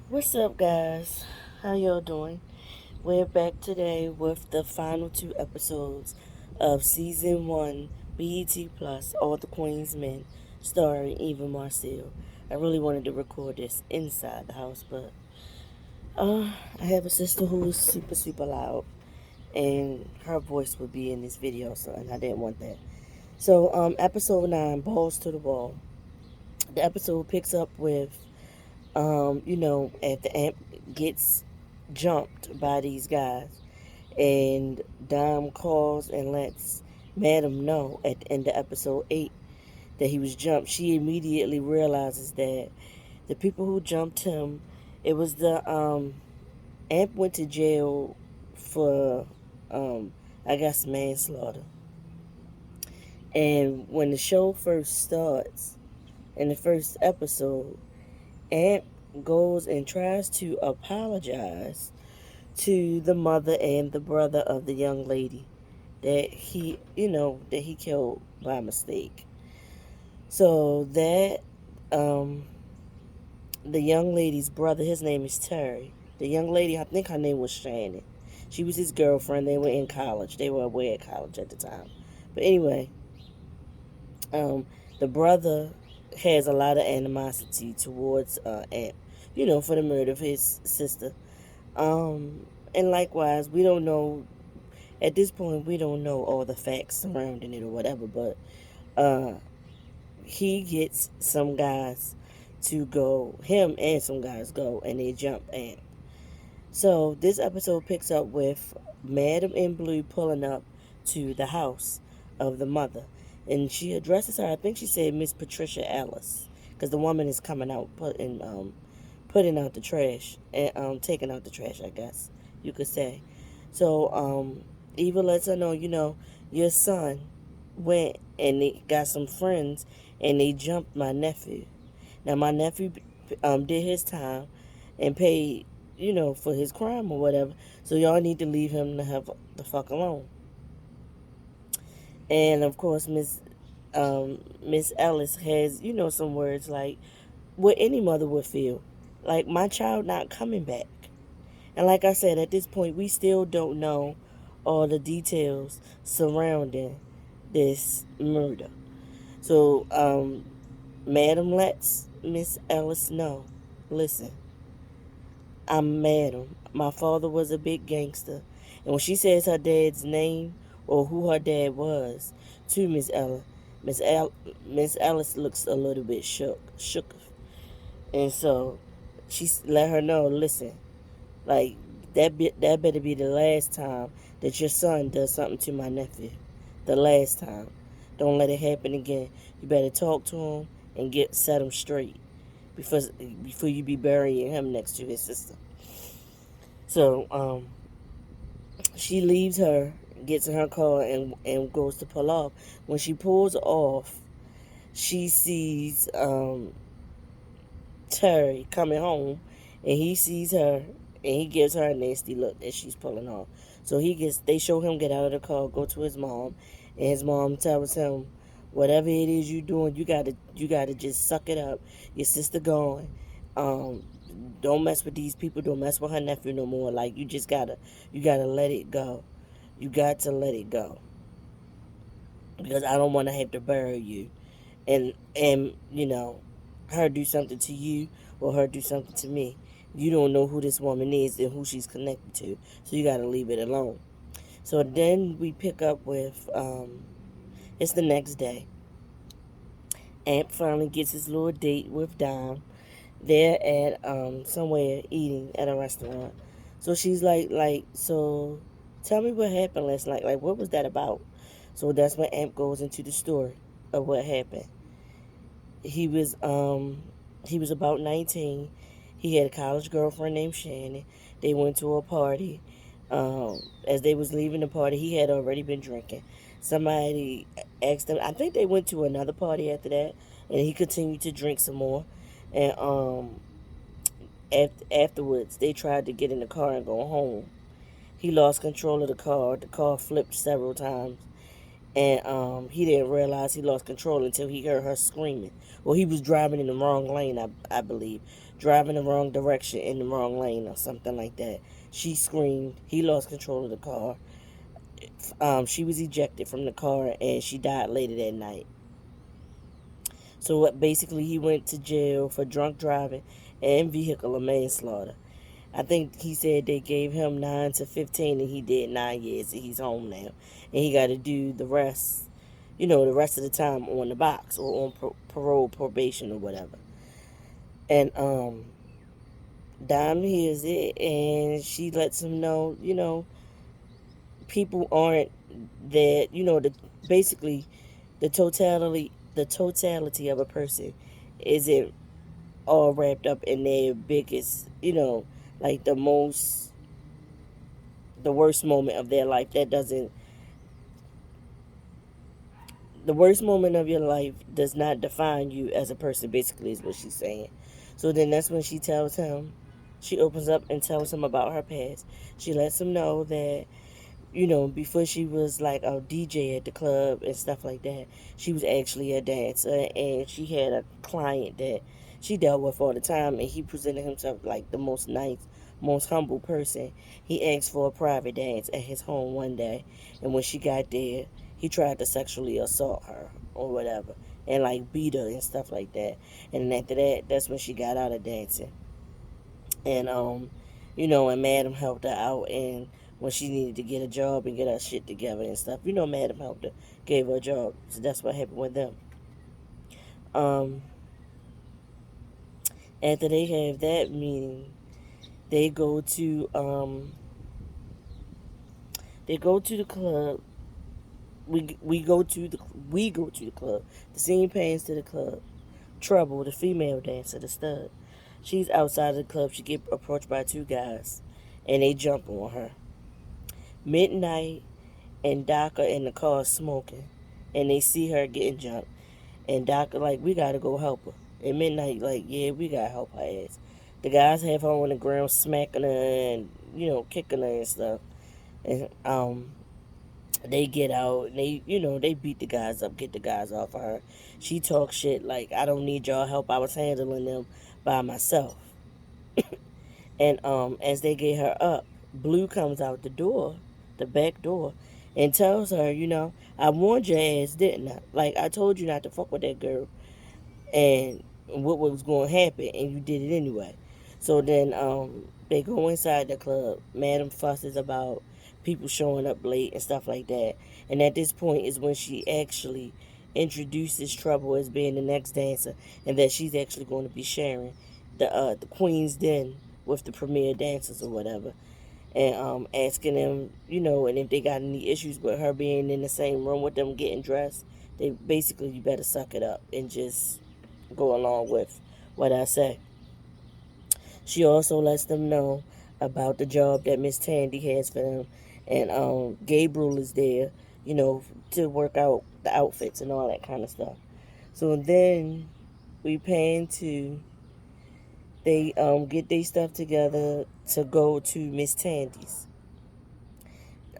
What's up, guys? How y'all doing? We're back today with the final two episodes of season one, BET Plus, All the Queen's Men, starring Eva Marcille. I really wanted to record this inside the house, but I have a sister who is super, super loud, and her voice would be in this video, and I didn't want that. So, episode 9, Balls to the Wall. The episode picks up with after Amp gets jumped by these guys, and Dom calls and lets Madam know at the end of episode 8 that he was jumped. She immediately realizes that the people who jumped him, it was Amp went to jail for, I guess, manslaughter. And when the show first starts, in the first episode, Amp goes and tries to apologize to the mother and the brother of the young lady that he killed by mistake. So that um the young lady's brother, his name is Terry. The young lady, I think her name was Shannon. She was his girlfriend. They were in college. They were away at college at the time. But anyway, um, the brother has a lot of animosity towards Amp, for the murder of his sister. And likewise, we don't know, at this point, we don't know all the facts surrounding it or whatever, but uh, he gets some guys to go, him and some guys go, and they jump Amp. So this episode picks up with Madam in Blue pulling up to the house of the mother, and she addresses her. I think she said Miss Patricia Ellis, because the woman is coming out putting out the trash and taking out the trash, I guess you could say. So Eva lets her know, your son went and they got some friends and they jumped my nephew. Now my nephew did his time and paid, for his crime or whatever. So y'all need to leave him the fuck alone. And of course, Miss Ellis has, some words like what any mother would feel, like my child not coming back. And like I said, at this point, we still don't know all the details surrounding this murder. So, Madam lets Miss Ellis know, listen, I'm Madam. My father was a big gangster. And when she says her dad's name or who her dad was to Miss Ella, Miss Ellis looks a little bit shook. And so she let her know, listen, like that better be the last time that your son does something to my nephew. The last time. Don't let it happen again. You better talk to him and set him straight before you be burying him next to his sister. So she leaves her, gets in her car, and goes to pull off. When she pulls off, she sees Terry coming home, and he sees her, and he gives her a nasty look as she's pulling off. So they show him get out of the car, go to his mom, and his mom tells him, whatever it is you doing, you gotta just suck it up. Your sister gone. Um, don't mess with these people. Don't mess with her nephew no more. Like you gotta let it go. You got to let it go because I don't want to have to bury you, and her do something to you or her do something to me. You don't know who this woman is and who she's connected to, so you got to leave it alone. So then we pick up with it's the next day. Amp finally gets his little date with Dom. They're at somewhere eating at a restaurant. So she's so tell me what happened last night. Like, what was that about? So that's when Amp goes into the story of what happened. He was he was about 19. He had a college girlfriend named Shannon. They went to a party. As they was leaving the party, he had already been drinking. Somebody asked him. I think they went to another party after that, and he continued to drink some more. And afterwards, they tried to get in the car and go home. He lost control of the car. The car flipped several times, and he didn't realize he lost control until he heard her screaming. Well, he was driving in the wrong lane, I believe, driving the wrong direction in the wrong lane or something like that. She screamed. He lost control of the car. She was ejected from the car and she died later that night. So basically, he went to jail for drunk driving and vehicular manslaughter. I think he said they gave him 9 to 15 and he did 9 years and he's home now. And he got to do the rest, the rest of the time on the box or on parole, probation, or whatever. And Dime hears it and she lets him know, people aren't that, basically the totality of a person isn't all wrapped up in their biggest, like the worst moment of their life. The worst moment of your life does not define you as a person, basically, is what she's saying. So then that's when she opens up and tells him about her past. She lets him know that, before she was like a DJ at the club and stuff like that, she was actually a dancer and she had a client that she dealt with all the time, and he presented himself like the most nice, most humble person. He asked for a private dance at his home one day, and when she got there, he tried to sexually assault her or whatever and like beat her and stuff like that. And after that, that's when she got out of dancing. And and Madam helped her out, and when she needed to get a job and get her shit together and stuff, Madam helped her, gave her a job. So that's what happened with them. Um, After they have that meeting, they go to the club. We go to the club. The scene pans to the club. Trouble, the female dancer, the stud. She's outside of the club. She get approached by two guys, and they jump on her. Midnight and Doc are in the car smoking, and they see her getting jumped. And Doc like, we gotta go help her. And Midnight like, yeah, we gotta help her ass. The guys have her on the ground, smacking her and kicking her and stuff. And they get out and they beat the guys up, get the guys off of her. She talks shit like, I don't need y'all help. I was handling them by myself. And as they get her up, Blue comes out the door, the back door, and tells her, I warned your ass, didn't I? Like, I told you not to fuck with that girl and what was going to happen, and you did it anyway. So then they go inside the club. Madam fusses about people showing up late and stuff like that. And at this point is when she actually introduces Trouble as being the next dancer, and that she's actually going to be sharing the Queen's Den with the premier dancers or whatever. And asking them, and if they got any issues with her being in the same room with them getting dressed, they basically, you better suck it up and just go along with what I say. She also lets them know about the job that Miss Tandy has for them, and Gabriel is there, to work out the outfits and all that kind of stuff. So then we pan to they get their stuff together to go to Miss Tandy's,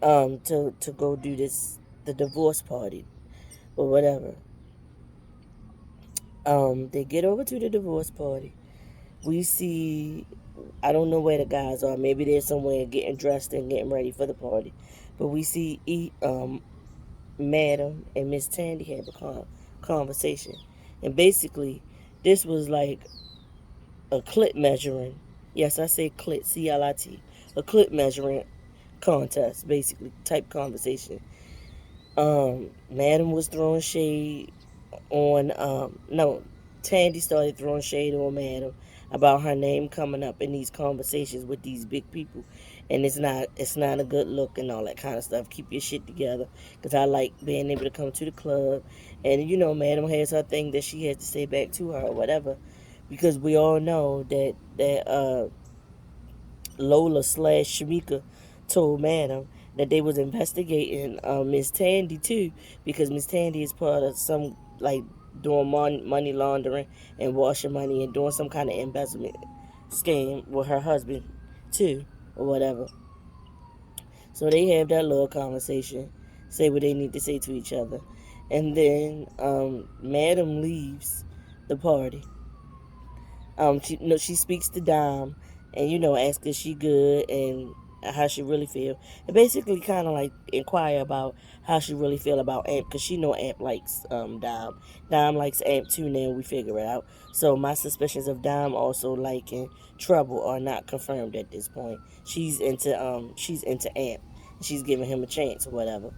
to go do the divorce party or whatever. They get over to the divorce party. We see, I don't know where the guys are. Maybe they're somewhere getting dressed and getting ready for the party. But we see Madam and Miss Tandy have a conversation. And basically, this was like a clit measuring. Yes, I say clit, C-L-I-T. A clit measuring contest, basically, type conversation. Madam was throwing shade on, no, Tandy started throwing shade on Madam about her name coming up in these conversations with these big people, and it's not a good look and all that kind of stuff. Keep your shit together, because I like being able to come to the club, and Madam has her thing that she has to say back to her or whatever, because we all know that Lola slash Shamika told Madam that they was investigating Miss Tandy too, because Miss Tandy is part of some, like, doing money laundering and washing money and doing some kind of embezzlement scam with her husband too, or whatever. So they have that little conversation, say what they need to say to each other, and then Madam leaves the party. She speaks to Dom, and asks if she good and how she really feel, and basically kind of like inquire about how she really feel about Amp, because she know Amp likes Dom. Dom likes Amp too. Now we figure it out. So my suspicions of Dom also liking Trouble are not confirmed at this point. She's into Amp. She's giving him a chance or whatever.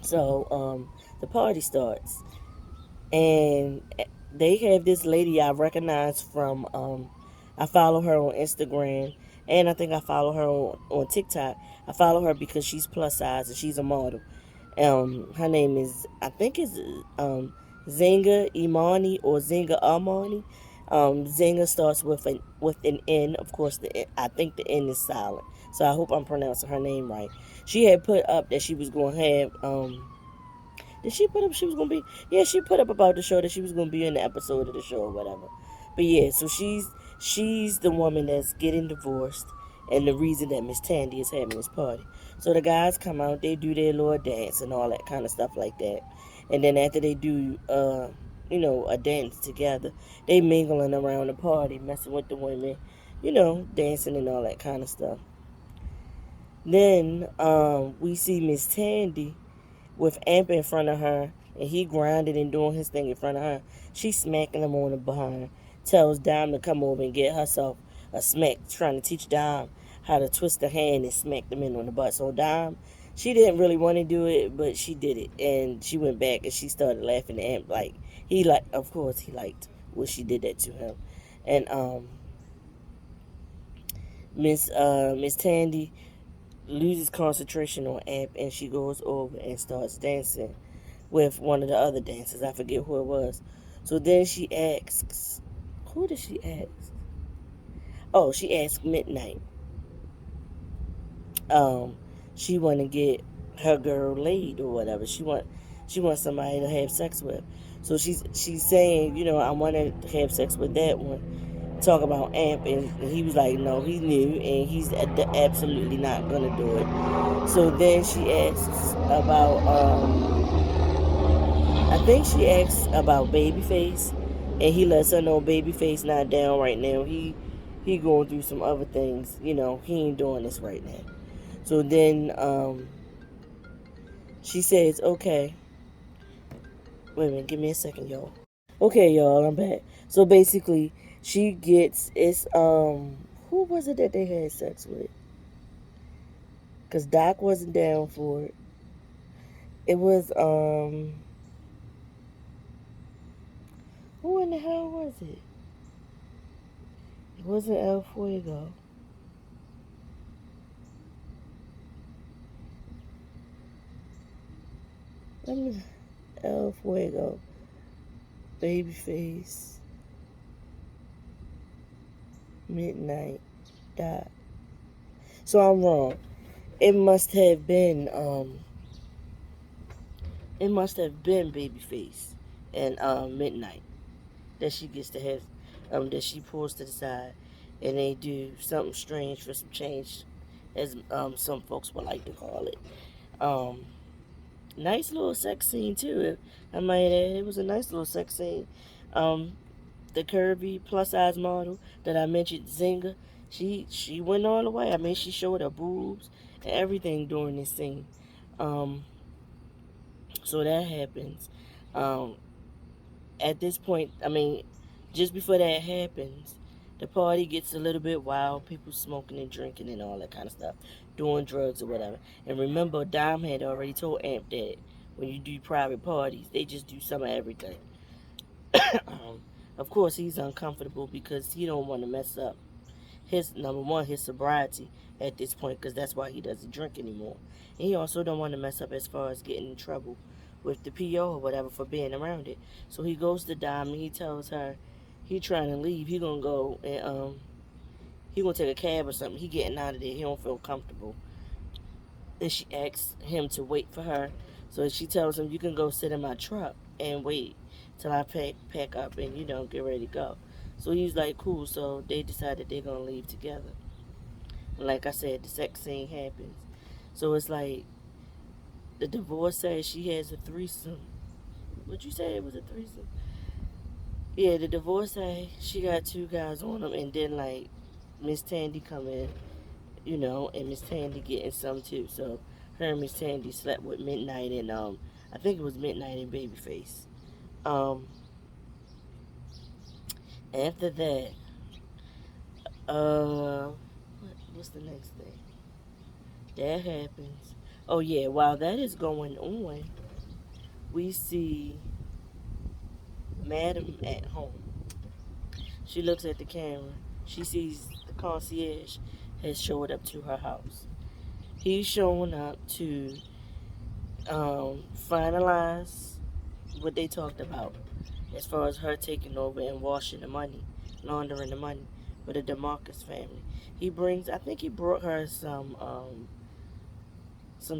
So the party starts, and they have this lady I recognize from I follow her on Instagram, and I think I follow her on TikTok. I follow her because she's plus size and she's a model. Her name is, I think it's Zinga Imani or Zinga Amani. Zinga starts with an N. Of course, I think the N is silent, so I hope I'm pronouncing her name right. She had put up that she was going to have did she put up she was gonna be? Yeah, she put up about the show that she was gonna be in the episode of the show or whatever. But yeah, so she's the woman that's getting divorced, and the reason that Miss Tandy is having this party. So the guys come out, they do their little dance and all that kind of stuff like that, and then after they do a dance together, they mingling around the party, messing with the women, dancing and all that kind of stuff. Then we see Miss Tandy with Amp in front of her, and he grinding and doing his thing in front of her. She smacking him on the behind, tells Dom to come over and get herself a smack, trying to teach Dom how to twist her hand and smack the men on the butt. So Dom, she didn't really want to do it, but she did it, and she went back and she started laughing at Amp like of course he liked what she did that to him, and Miss Tandy loses concentration on Amp, and she goes over and starts dancing with one of the other dancers. I forget who it was. So then she asks, who did she ask? Oh, she asked Midnight. Um, she want to get her girl laid or whatever. She wants somebody to have sex with. So she's saying, I want to have sex with that one. Talk about Amp, and he was like, no, he knew, and he's absolutely not gonna do it. So then she asks about I think she asks about Babyface, and he lets her know Babyface not down right now. He going through some other things. He ain't doing this right now. So then she says, okay, wait a minute, give me a second, y'all. Okay, y'all, I'm back. So basically, she gets who was it that they had sex with? Cause Doc wasn't down for it. It was who in the hell was it? It wasn't El Fuego. Let me El Fuego, Babyface, Midnight, Dot. So I'm wrong. It must have been Babyface and Midnight that she gets to have that she pulls to the side, and they do something strange for some change, as some folks would like to call it. Um Nice little sex scene too. I might add, it was a nice little sex scene. Um, the curvy plus size model that I mentioned, Zinga, she went all the way. I mean, she showed her boobs and everything during this scene. Um, so that happens. Um, at this point, I mean, just before that happens, the party gets a little bit wild. People smoking and drinking and all that kind of stuff, doing drugs or whatever. And remember, Dom had already told Amp that when you do private parties, they just do some of everything. um, of course, he's uncomfortable because he don't want to mess up his number one, his sobriety at this point, because that's why he doesn't drink anymore. And he also don't want to mess up as far as getting in trouble with the PO or whatever for being around it. So he goes to Dom and he tells her he trying to leave. He gonna go and he gonna take a cab or something. He getting out of there. He don't feel comfortable. Then she asks him to wait for her. So she tells him, you can go sit in my truck and wait till I pack up and get ready to go. So he's like, cool. So they decided they're gonna leave together. And like I said, the sex scene happens. So it's like the divorce says she has a threesome. Would you say it was a threesome? Yeah, the divorcee, she got two guys on them, and then like Miss Tandy come in, and Miss Tandy getting some too. So her and Miss Tandy slept with Midnight and I think it was Midnight and Babyface. Um, After that, what's the next thing that happens? Oh yeah, while that is going on, we see Madam at home. She looks at the camera. She sees the concierge has showed up to her house. He's showing up to finalize what they talked about as far as her taking over and washing the money, laundering the money for the DeMarcus family. I think he brought her some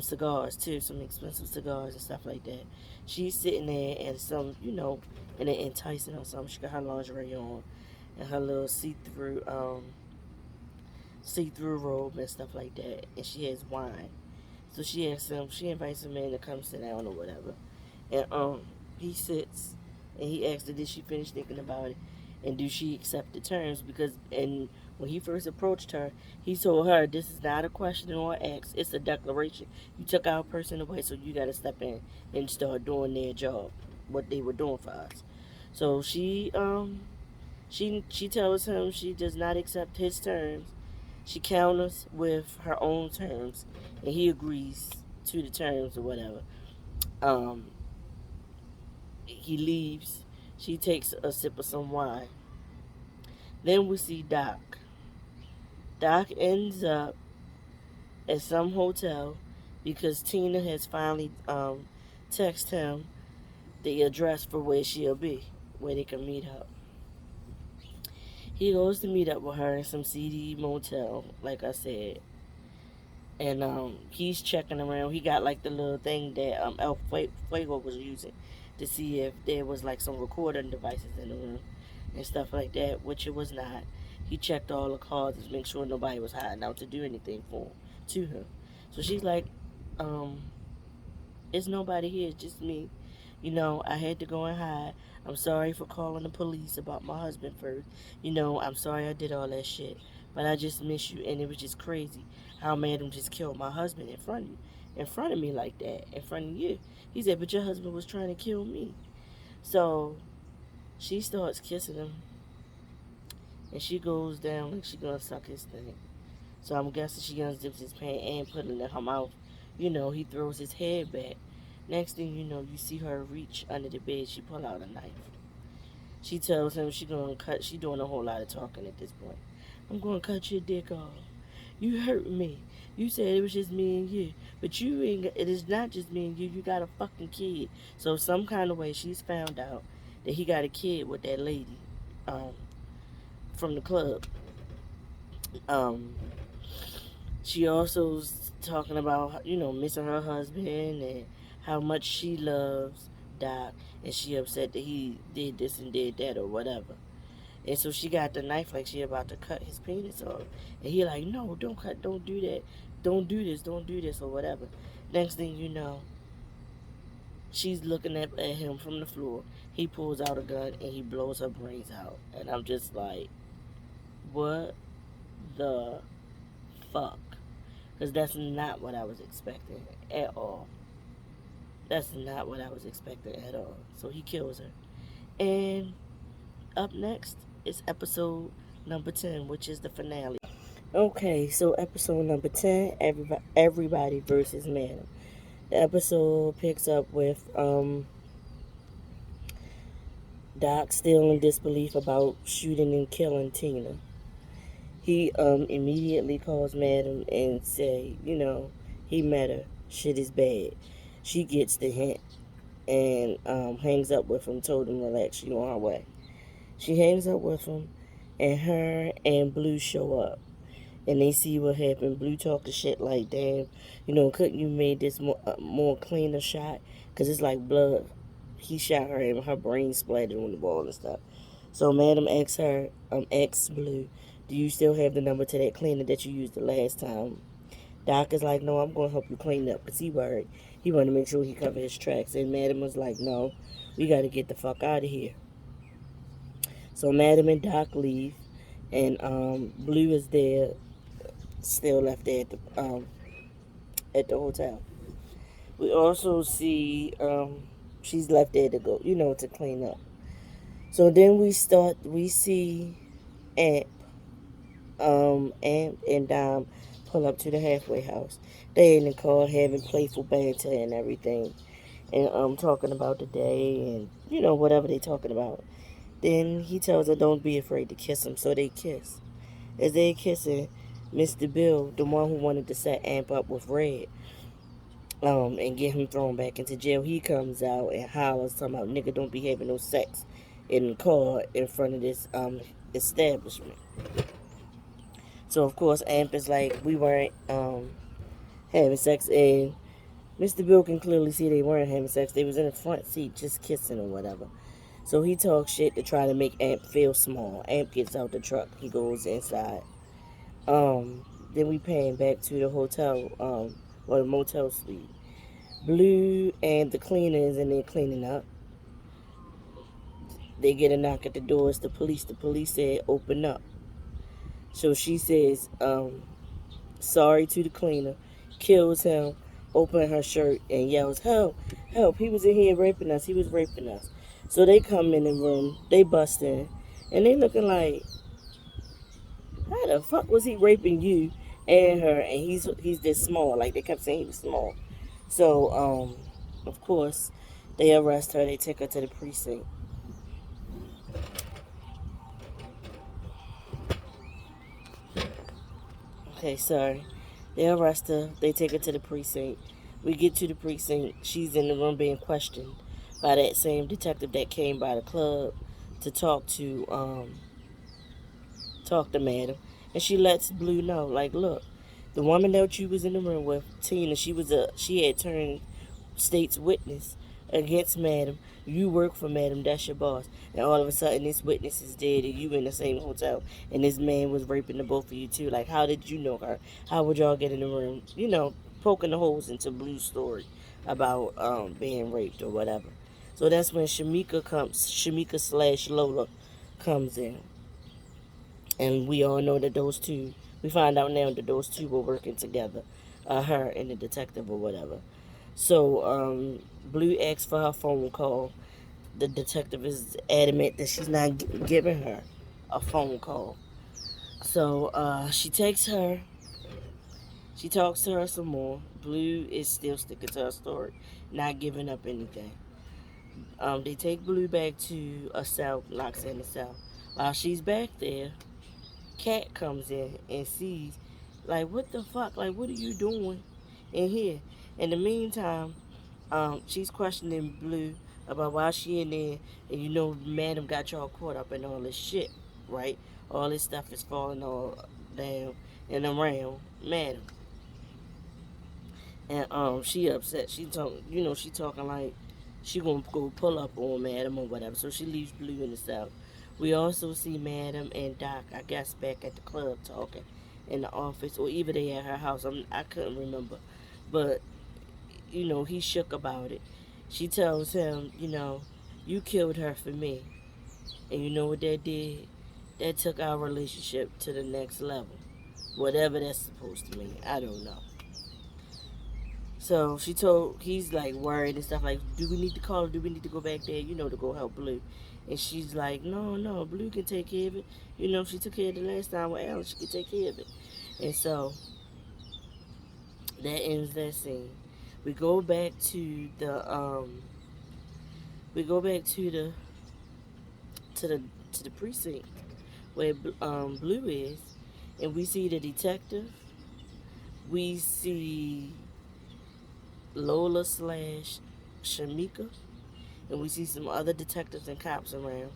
cigars too, some expensive cigars and stuff like that. She's sitting there and and it enticing her something. She got her lingerie on and her little see-through robe and stuff like that, and she has wine. So she invites him in to come sit down or whatever. And he sits and he asks her, did she finish thinking about it? And do she accept the terms? And when he first approached her, he told her, this is not a question or ask, it's a declaration. You took our person away, so you got to step in and start doing their job, what they were doing for us. So she tells him she does not accept his terms. She counters with her own terms, and he agrees to the terms or whatever. Um, he leaves. She takes a sip of some wine. Then we see Doc. Doc ends up at some hotel because Tina has finally texted him the address for where she'll be, where they can meet up. He goes to meet up with her in some seedy motel, like I said. And he's checking around. He got like the little thing that El Fuego was using to see if there was like some recording devices in the room and stuff like that, which it was not. He checked all the cards to make sure nobody was hiding out to do anything to him. So she's like, um, "It's nobody here, it's just me. I had to go and hide. I'm sorry for calling the police about my husband first. I'm sorry I did all that shit. But I just miss you, and it was just crazy how Madam just killed my husband in front of me like that, in front of you." He said, "But your husband was trying to kill me." So she starts kissing him, and she goes down like she gonna suck his thing. So I'm guessing she unzips his pants and put it in her mouth. He throws his head back. Next thing you know, you see her reach under the bed. She pull out a knife. She tells him she doing a whole lot of talking at this point. "I'm gonna cut your dick off. You hurt me. You said it was just me and you. But it is not just me and you. You got a fucking kid." So some kind of way she's found out that he got a kid with that lady um, from the club. Um, she also's talking about, missing her husband and how much she loves Doc, and she upset that he did this and did that or whatever. And so she got the knife like she about to cut his penis off. And he like, "No, don't do that. Don't do this or whatever." Next thing you know, she's looking at him from the floor. He pulls out a gun and he blows her brains out. And I'm just like, what the fuck? Because that's not what I was expecting at all. That's not what I was expecting at all. So he kills her. And up next is episode number 10, which is the finale. Okay, so episode number 10, everybody versus Madam. The episode picks up with Doc still in disbelief about shooting and killing Tina. He immediately calls Madam and say, he met her. Shit is bad. She gets the hint and hangs up with him, told him relax, she on her way. She hangs up with him, and her and Blue show up. And they see what happened. Blue talking shit like, "Damn, couldn't you made this more cleaner shot? Because it's like blood. He shot her and her brain splattered on the wall and stuff." So Madam asks Blue, "Do you still have the number to that cleaner that you used the last time?" Doc is like, "No, I'm going to help you clean up." Because he worried. He wanted to make sure he covered his tracks. And Madam was like, "No, we got to get the fuck out of here." So Madam and Doc leave, and Blue is there, still left there at the hotel. We also see she's left there to go, to clean up. So then we see Aunt, Aunt and Dom pull up to the halfway house. They in the car having playful banter and everything, and talking about the day and whatever they talking about. Then he tells her don't be afraid to kiss him, so they kiss. As they kissing, Mr. Bill, the one who wanted to set Amp up with Red, and get him thrown back into jail, he comes out and hollers talking about nigga don't be having no sex in the car in front of this establishment. So of course Amp is like we weren't having sex, and Mr. Bill can clearly see they weren't having sex. They was in the front seat just kissing or whatever. So he talks shit to try to make Amp feel small. Amp gets out the truck. He goes inside. Then we pan back to the hotel, or the motel suite. Blue and the cleaner is in there cleaning up. They get a knock at the door. It's the police. The police said, open up. So she says, sorry to the cleaner, kills him, open her shirt, and yells, help, help. He was in here raping us. He was raping us. So they come in the room. They bust in. And they looking like, how the fuck was he raping you and her? And he's this small. Like, they kept saying he was small. So, of course, they arrest her. They take her to the precinct. Okay, sorry. They arrest her. They take her to the precinct. We get to the precinct. She's in the room being questioned by that same detective that came by the club to talk to Madam. And she lets Blue know, like, look, the woman that you was in the room with, Tina, she had turned state's witness against Madam. You work for Madam, that's your boss. And all of a sudden this witness is dead and you in the same hotel and this man was raping the both of you too. Like, how did you know her? How would y'all get in the room? Poking the holes into Blue's story about being raped or whatever. So that's when Shamika slash Lola comes in. And we all know that we find out now that those two were working together. Her and the detective or whatever. So, Blue asks for her phone call. The detective is adamant that she's not giving her a phone call. So, she takes her. She talks to her some more. Blue is still sticking to her story, not giving up anything. They take Blue back to a cell, locks her in the cell. While she's back there, Cat comes in and sees, like, what the fuck? Like, what are you doing in here? In the meantime, she's questioning Blue about why she in there, and Madam got y'all caught up in all this shit, right? All this stuff is falling all down and around Madam, and she upset. She talking like she gonna go pull up on Madam or whatever. So she leaves Blue in the cell. We also see Madam and Doc, I guess, back at the club talking in the office, or either they at her house. I couldn't remember, but he's shook about it. She tells him, you killed her for me. And you know what that did? That took our relationship to the next level. Whatever that's supposed to mean. I don't know. So he's like worried and stuff like, do we need to call her? Do we need to go back there, to go help Blue? And she's like, no, Blue can take care of it. She took care of it the last time with Alan. She can take care of it. And so that ends that scene. We go back to the precinct where Blue is, and we see the detective. We see Lola slash Shamika, and we see some other detectives and cops around.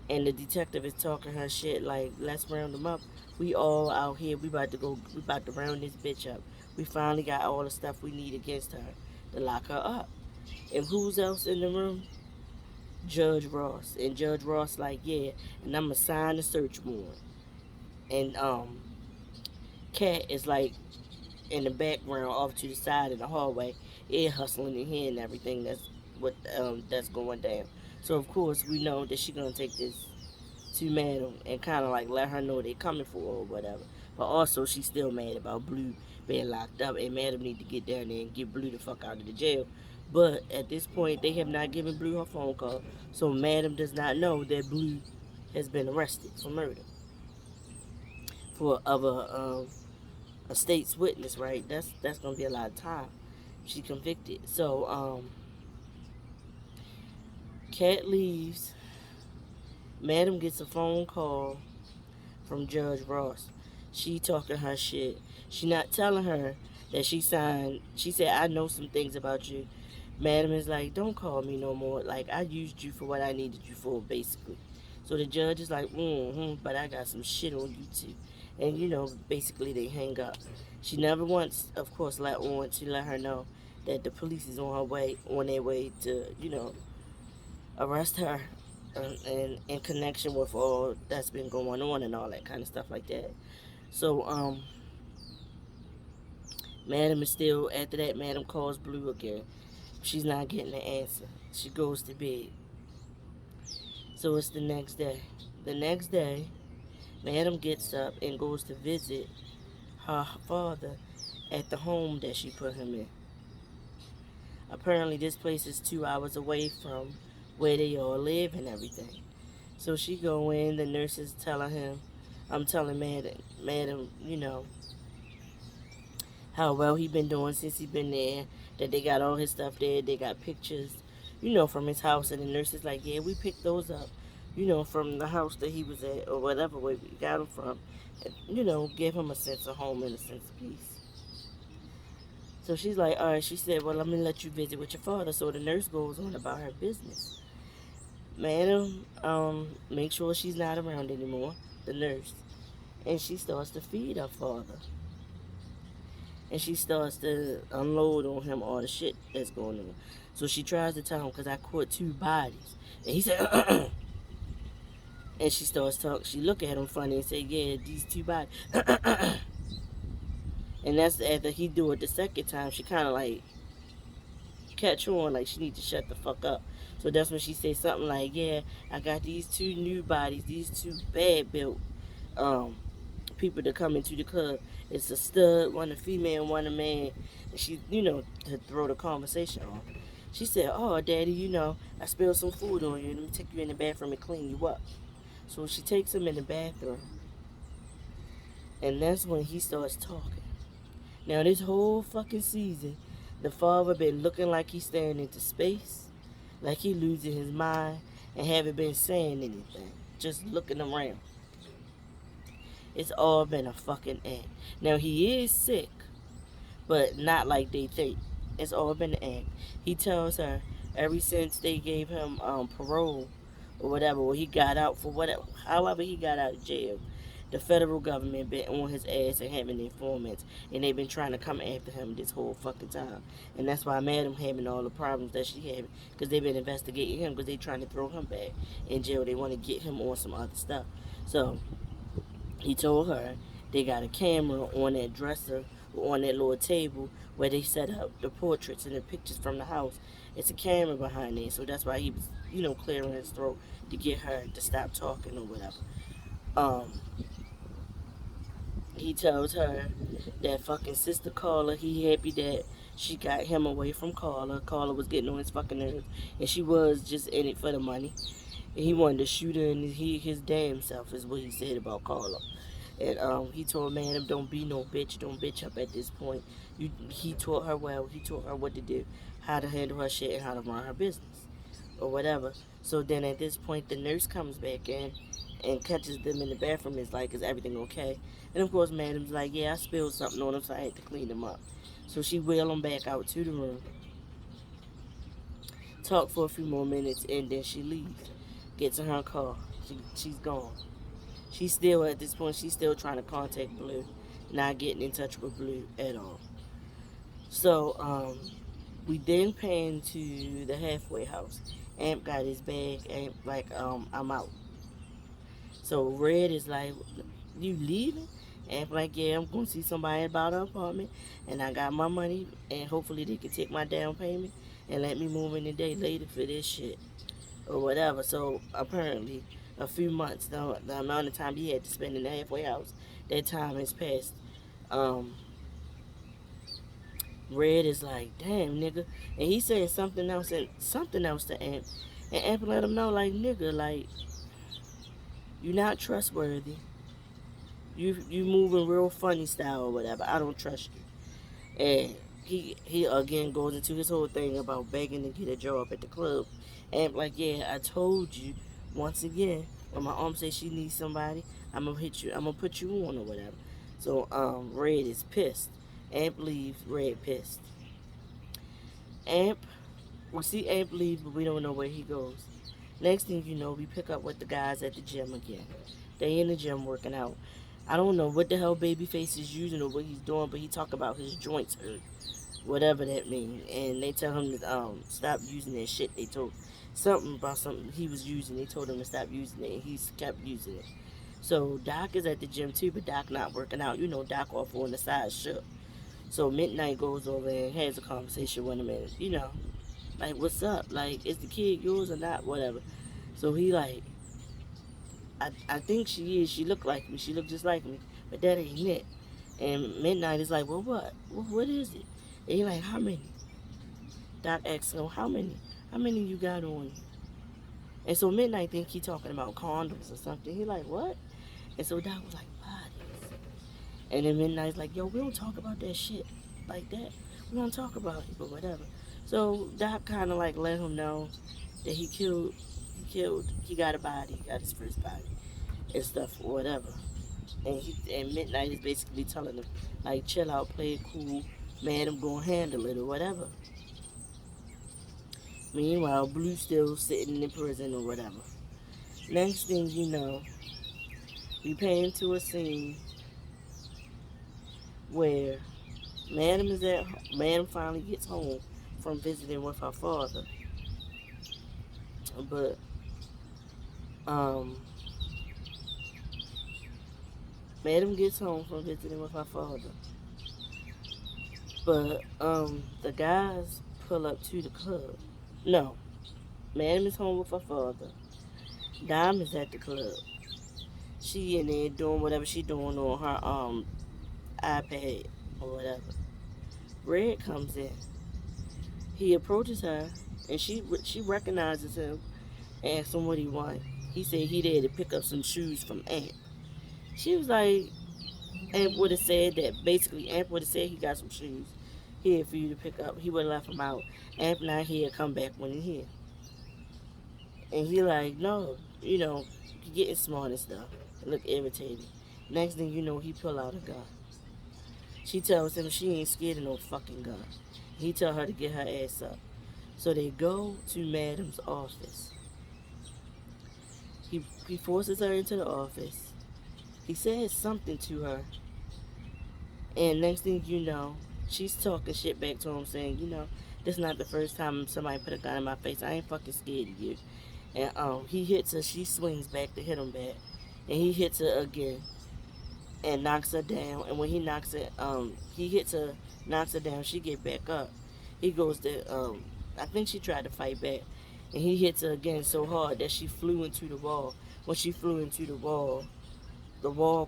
And the detective is talking her shit like, let's round them up. We all out here. We about to round this bitch up. We finally got all the stuff we need against her to lock her up. And who's else in the room? Judge Ross. And Judge Ross like, yeah, and I'm gonna sign the search warrant. And Cat is like in the background off to the side in the hallway, ear hustling in here and everything that's going down. So of course we know that she's gonna take this to Madam and kind of like let her know they coming for her or whatever. But also, she's still mad about Blue being locked up, and Madam need to get down there and get Blue the fuck out of the jail. But at this point, they have not given Blue her phone call, so Madam does not know that Blue has been arrested for murder for a state's witness. Right? That's gonna be a lot of time. She convicted. So Cat leaves. Madam gets a phone call from Judge Ross. She talking her shit. She not telling her that she signed. She said, I know some things about you. Madam is like, don't call me no more. Like, I used you for what I needed you for, basically. So the judge is like, but I got some shit on you too. And, basically they hang up. She never once, of course, let her know that the police is on their way to, arrest her, and in connection with all that's been going on and all that kind of stuff like that. So, Madam is still, after that, Madam calls Blue again. She's not getting the answer. She goes to bed. So it's the next day. The next day, Madam gets up and goes to visit her father at the home that she put him in. Apparently, this place is 2 hours away from where they all live and everything. So she go in, the nurse is telling Madam, how well he been doing since he been there, that they got all his stuff there, they got pictures, from his house, and the nurse is like, yeah, we picked those up, from the house that he was at, or whatever way we got them from, and, give him a sense of home and a sense of peace. So she's like, all right, she said, well, I'm going to let you visit with your father. So the nurse goes on about her business. Madam, make sure she's not around anymore, the nurse. And she starts to feed her father. And she starts to unload on him all the shit that's going on. So she tries to tell him, because I caught 2 bodies. And he said, and she starts talking. She look at him funny and say, yeah, these 2 bodies. And that's after he do it the second time. She kind of like catch on, like she need to shut the fuck up. So that's when she said something like, yeah, I got these 2 new bodies, these 2 bad built people that come into the club. It's a stud, one a female, one a man. And she, to throw the conversation on. She said, oh, daddy, I spilled some food on you. Let me take you in the bathroom and clean you up. So she takes him in the bathroom. And that's when he starts talking. Now, this whole fucking season, the father been looking like he's staring into space, like he losing his mind, and haven't been saying anything, just looking around. It's all been a fucking act. Now, he is sick, but not like they think. It's all been an act. He tells her ever since they gave him parole or whatever, or he got out for whatever, however he got out of jail, the federal government been on his ass and having informants, and they've been trying to come after him this whole fucking time. And that's why Madam having all the problems that she having, because they've been investigating him, because they trying to throw him back in jail. They want to get him on some other stuff. So he told her they got a camera on that dresser, on that little table where they set up the portraits and the pictures from the house. It's a camera behind there, so that's why he was, clearing his throat to get her to stop talking or whatever. He tells her that fucking sister Carla, he happy that she got him away from Carla. Carla was getting on his fucking nerves, and she was just in it for the money. And he wanted to shoot her in his damn self, is what he said about Carla. And he told Madam, don't be no bitch, don't bitch up at this point. He taught her well, he taught her what to do, how to handle her shit and how to run her business, or whatever. So then at this point, the nurse comes back in and catches them in the bathroom. Is like, is everything okay? And of course, Madam's like, yeah, I spilled something on him, so I had to clean him up. So she wheel him back out to the room, talk for a few more minutes, and then she leaves. Gets in her car. She's gone. She's still, at this point, she's still trying to contact Blue, not getting in touch with Blue at all. So, we then pan to the halfway house. Amp got his bag. Amp like, I'm out. So Red is like, you leaving? Amp like, yeah, I'm going to see somebody about an apartment, and I got my money, and hopefully they can take my down payment and let me move in a day later for this shit or whatever. So apparently a few months. The amount of time he had to spend in the halfway house, that time has passed. Um, Red is like, damn, nigga. And he said something else to Amp. And Amp let him know, like, nigga, like, you not trustworthy. You moving real funny style or whatever. I don't trust you. And he again goes into his whole thing about begging to get a job at the club. And like, yeah, I told you once again, when my arm says she needs somebody, I'm gonna hit you, I'm gonna put you on or whatever. So Red is pissed. Amp leaves, Red pissed. Amp, we see Amp leave, but we don't know where he goes. Next thing you know, we pick up with the guys at the gym again. They in the gym working out. I don't know what the hell Babyface is using or what he's doing, but he talk about his joints hurt, whatever that means. And they tell him to stop using that shit. They told something about something he was using. They told him to stop using it, and he kept using it. So Doc is at the gym too, but Doc not working out. You know, Doc off on the side shook. So Midnight goes over and has a conversation with him, and like, what's up? Like, is the kid yours or not? Whatever. So he like, I think she is. She look like me. She look just like me, but that ain't it. And Midnight is like, well, what? What is it? And he like, how many? Doc asks him, how many? How many you got on you? And so Midnight think he talking about condoms or something. He like, what? And so Doc was like, bodies. And then Midnight's like, yo, we don't talk about that shit like that. We don't talk about it, but whatever. So Doc kind of like let him know that he got a body, he got his first body and stuff or whatever. And Midnight is basically telling him, like, chill out, play it cool, man, I'm gonna handle it or whatever. Meanwhile, Blue still sitting in prison or whatever. Next thing you know, we pay into a scene where Madam finally gets home from visiting with her father. But Madam gets home from visiting with her father. But the guys pull up to the club. No, Madam is home with her father. Dime is at the club. She in there doing whatever she doing on her iPad or whatever. Red comes in. He approaches her, and she recognizes him and asks him what he want. He said he there to pick up some shoes from Amp. She was like, Amp would have said that basically Amp would have said he got some shoes here for you to pick up. He would have left them out. Amp not here, come back when he here. And he like, no, you getting smart and stuff. Look irritated. Next thing you know, he pull out a gun. She tells him she ain't scared of no fucking gun. He tell her to get her ass up. So they go to Madam's office. He forces her into the office. He says something to her. And next thing you know, she's talking shit back to him saying, this not the first time somebody put a gun in my face. I ain't fucking scared of you. And he hits her. She swings back to hit him back. And he hits her again and knocks her down. And when he knocks her, he hits her, knocks her down. She get back up. He goes to, I think she tried to fight back. And he hits her again so hard that she flew into the wall. When she flew into the wall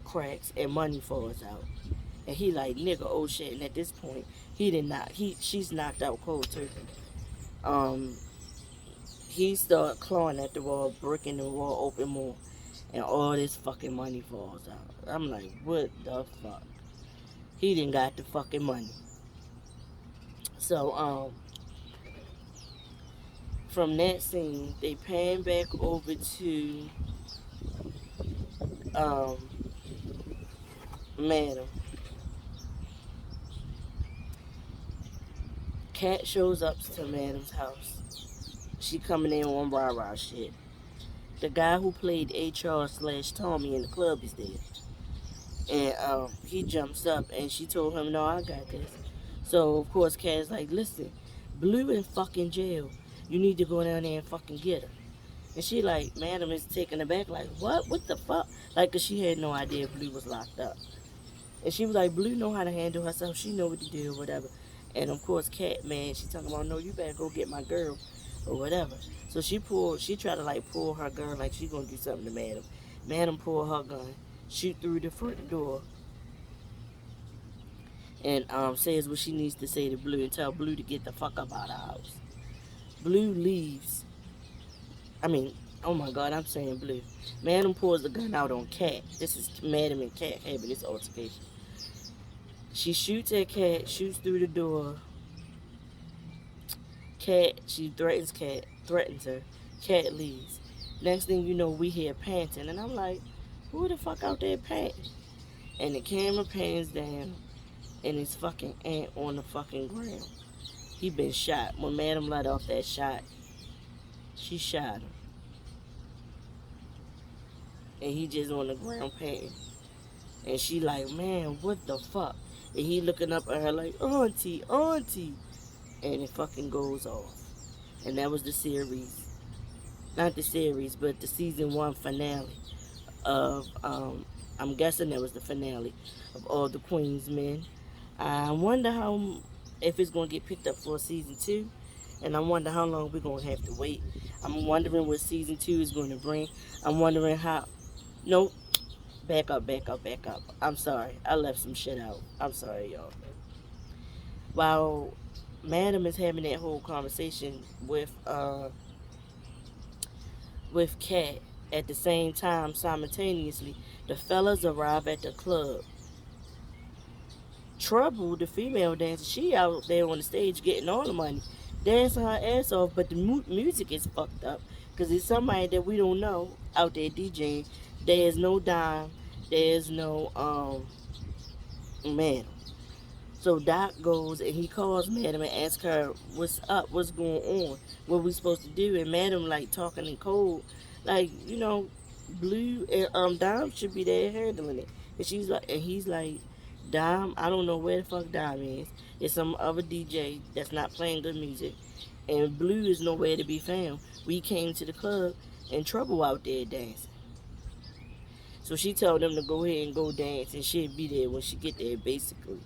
cracks and money falls out. And he like, nigga, oh shit. And at this point, she's knocked out cold turkey. He start clawing at the wall, breaking the wall open more. And all this fucking money falls out. I'm like, what the fuck? He didn't got the fucking money. So, from that scene, they pan back over to, Madam. Cat shows up to Madam's house. She coming in on rah-rah shit. The guy who played HR/Tommy in the club is there. And he jumps up and she told him, no, I got this. So, of course, Cat's like, listen, Blue in fucking jail. You need to go down there and fucking get her. And she like, Madam is taken aback, like, what? What the fuck? Like, cause she had no idea Blue was locked up. And she was like, Blue know how to handle herself. She know what to do or whatever. And of course, Cat, man, she talking about, no, you better go get my girl. or whatever. So she tried to like pull her gun like she gonna do something to Madam. Madam pulled her gun, shoot through the front door, and says what she needs to say to Blue and tell Blue to get the fuck up out of the house. Blue leaves. I mean, oh my God, I'm saying Blue. Madam pulls the gun out on Cat. This is Madam and Cat having this altercation. She shoots at Cat, shoots through the door. Cat, she threatens her. Cat leaves. Next thing you know, we hear panting, and I'm like, who the fuck out there panting? And the camera pans down, and it's fucking Ant on the fucking ground. He been shot. When Madam let off that shot, she shot him. And he just on the ground panting. And she like, man, what the fuck? And he looking up at her like, auntie, auntie. And it fucking goes off. And that was the series. Not the series, but the season 1 finale of, I'm guessing that was the finale of All the Queen's Men. I wonder if it's going to get picked up for season 2. And I wonder how long we're going to have to wait. I'm wondering what season 2 is going to bring. I'm wondering how. Nope. Back up. I'm sorry. I left some shit out. I'm sorry, y'all. While Madam is having that whole conversation with Cat, at the same time, simultaneously, the fellas arrive at the club. Trouble, the female dancer, she out there on the stage getting all the money, dancing her ass off, but the music is fucked up because it's somebody that we don't know out there DJing. There's no dime, there's no Madam. So Doc goes and he calls Madam and asks her what's up, what's going on, what we supposed to do, and Madam like talking in code, like Blue and Dom should be there handling it, and he's like, Dom, I don't know where the fuck Dom is. It's some other DJ that's not playing good music, and Blue is nowhere to be found. We came to the club and Trouble out there dancing. So she told them to go ahead and go dance, and she'd be there when she get there, basically.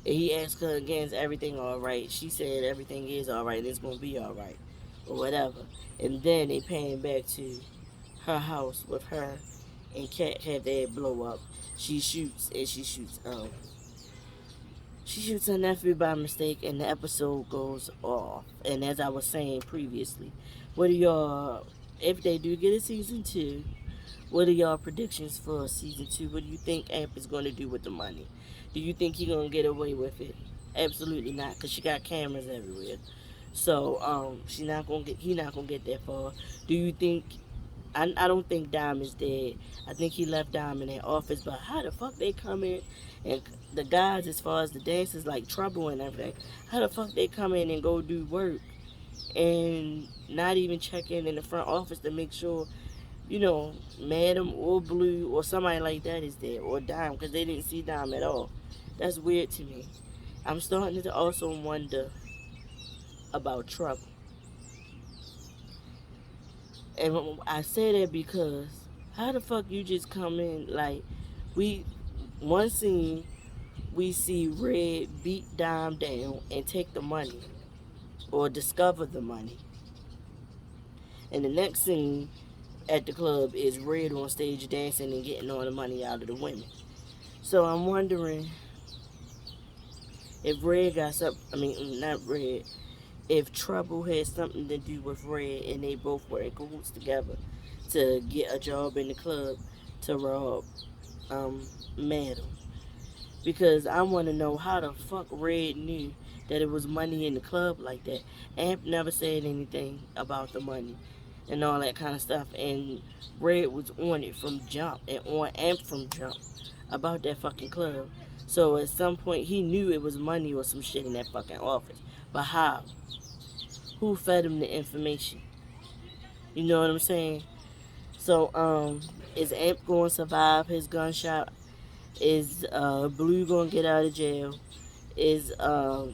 And he asked her again, is everything all right? She said everything is all right. It's going to be all right. Or whatever. And then they pan back to her house with her and Cat had their blow up. She shoots her nephew by mistake, and the episode goes off. And as I was saying previously, what are y'all, if they do get a season 2, what are y'all predictions for season 2? What do you think Amp is going to do with the money? Do you think he's going to get away with it? Absolutely not, because she got cameras everywhere. So, he's not going to get that far. Do you think, I don't think Dom is dead. I think he left Dom in that office, but how the fuck they come in, and the guys, as far as the dancers, like Trouble and everything, how the fuck they come in and go do work and not even check in the front office to make sure, Madam or Blue or somebody like that is there, or Dom, because they didn't see Dom at all. That's weird to me. I'm starting to also wonder about Trouble. And I say that because how the fuck you just come in, like, one scene, we see Red beat Dom down and take the money, or discover the money. And the next scene at the club is Red on stage dancing and getting all the money out of the women. So I'm wondering if Red got something, not Red, if Trouble had something to do with Red and they both were in cahoots together to get a job in the club to rob Madam. Because I want to know how the fuck Red knew that it was money in the club like that. Amp never said anything about the money and all that kind of stuff. And Red was on it from jump and on Amp from jump about that fucking club. So at some point he knew it was money or some shit in that fucking office. But how? Who fed him the information? You know what I'm saying? So, is Amp going to survive his gunshot? Is Blue gonna get out of jail? Is the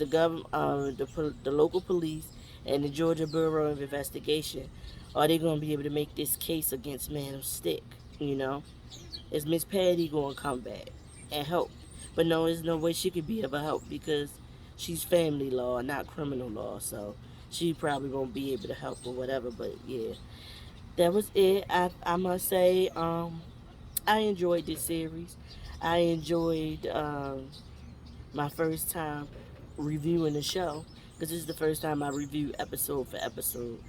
government, the local police, and the Georgia Bureau of Investigation, are they gonna be able to make this case against Madam stick? Is Miss Patty gonna come back and help? But no, there's no way she could be of a help because she's family law, not criminal law. So she probably won't be able to help or whatever. But yeah, that was it. I must say, I enjoyed this series. I enjoyed my first time reviewing the show because this is the first time I review episode for episode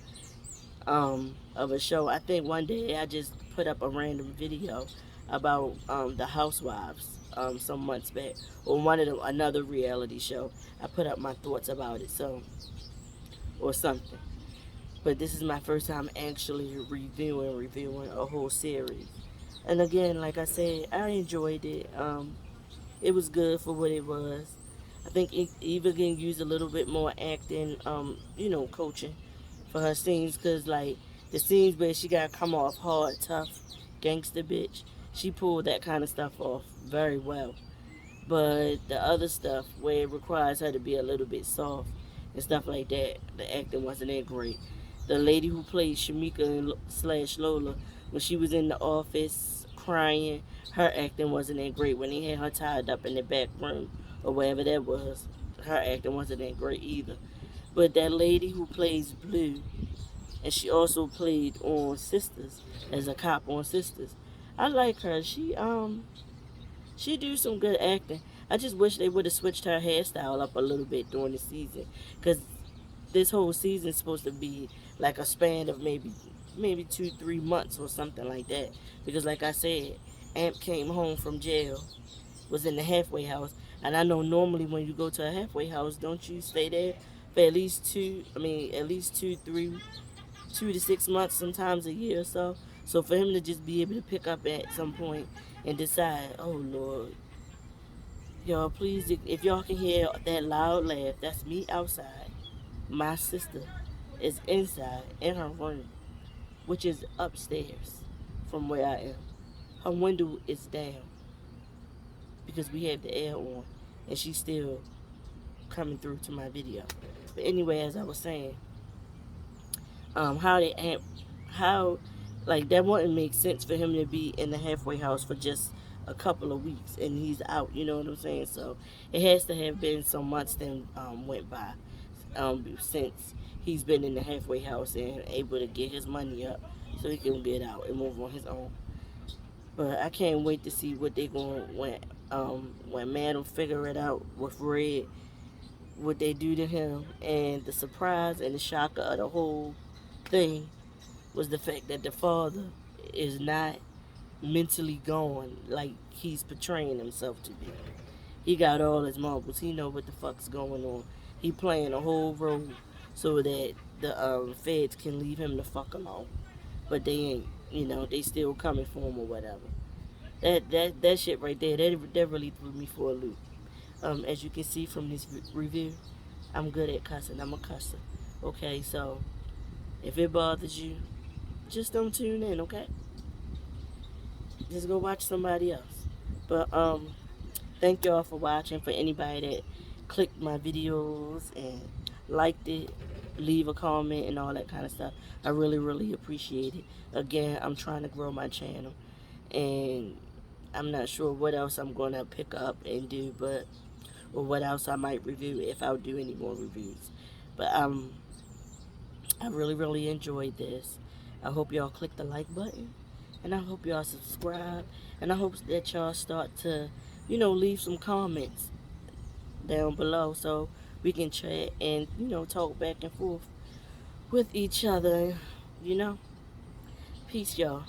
of a show. I think one day I just put up a random video about the Housewives some months back on one of the another reality show. I put up my thoughts about it, so or something. But this is my first time actually reviewing a whole series. And again, like I said, I enjoyed it. It was good for what it was. I think Eva can use a little bit more acting, coaching for her scenes, cause like the scenes where she got to come off hard, tough, gangster bitch, she pulled that kind of stuff off very well. But the other stuff where it requires her to be a little bit soft and stuff like that, the acting wasn't that great. The lady who played Shamika slash Lola, when she was in the office crying, her acting wasn't that great. When they had her tied up in the back room or wherever that was, her acting wasn't that great either. But that lady who plays Blue, and she also played on Sisters as a cop on Sisters. I like her. She do some good acting. I just wish they would have switched her hairstyle up a little bit during the season, cause this whole season is supposed to be like a span of maybe 2-3 months or something like that. Because like I said, Amp came home from jail, was in the halfway house, and I know normally when you go to a halfway house, don't you stay there for at least at least 2 to 6 months, sometimes a year or so. So for him to just be able to pick up at some point and decide, oh Lord, y'all, please, if y'all can hear that loud laugh, that's me outside. My sister is inside in her room, which is upstairs from where I am. Her window is down because we have the air on, and she's still coming through to my video. But anyway, as I was saying, how they amp, how like that wouldn't make sense for him to be in the halfway house for just a couple of weeks and he's out. You know what I'm saying? So it has to have been some months that went by since he's been in the halfway house and able to get his money up so he can get out and move on his own. But I can't wait to see what they going when Madam figure it out with Red, what they do to him, and the surprise and the shocker of the whole thing was the fact that the father is not mentally gone like he's portraying himself to be. He got all his marbles. He know what the fuck's going on. He playing a whole role so that the feds can leave him the fuck alone. But they ain't. They still coming for him or whatever. That shit right there. That really threw me for a loop. As you can see from this review, I'm good at cussing. I'm a cusser. Okay, so if it bothers you, just don't tune in. Okay, just go watch somebody else. But thank y'all for watching. For anybody that clicked my videos and liked it, leave a comment and all that kind of stuff, I really, really appreciate it. Again, I'm trying to grow my channel, and I'm not sure what else I'm gonna pick up and do, but or what else I might review if I'll do any more reviews. But I really, really enjoyed this. I hope y'all click the like button, and I hope y'all subscribe, and I hope that y'all start to, leave some comments down below so we can chat and, talk back and forth with each other, you know. Peace, y'all.